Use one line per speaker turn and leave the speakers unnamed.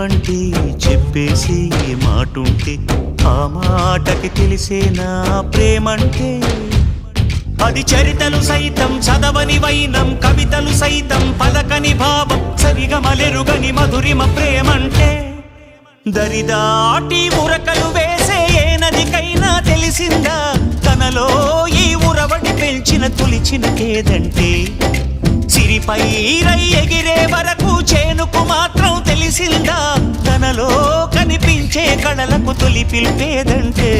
ప్రేమంటే చెప్పేసి మాటుంటే ఆ మాటకి తెలిసేనా ప్రేమంటే. అది చరితలు సైతం చదవని వైనం, కవితలు సైతం పలకని భావం, సరిగమలెరుగని మధురిమ ప్రేమంటే. దరిదాటి ఉరకలు వేసే ఏ నదికైనా తెలిసిందా తనలో ఈ ఉరవడి పెంచిన తొలిచిన కేదంటే. సిరిపై రై ఎగిరే వరకు చేనుకు మాత్రం తెలిసిందా తనలో కనిపించే కళలకు తొలి పిలిపేదంటే.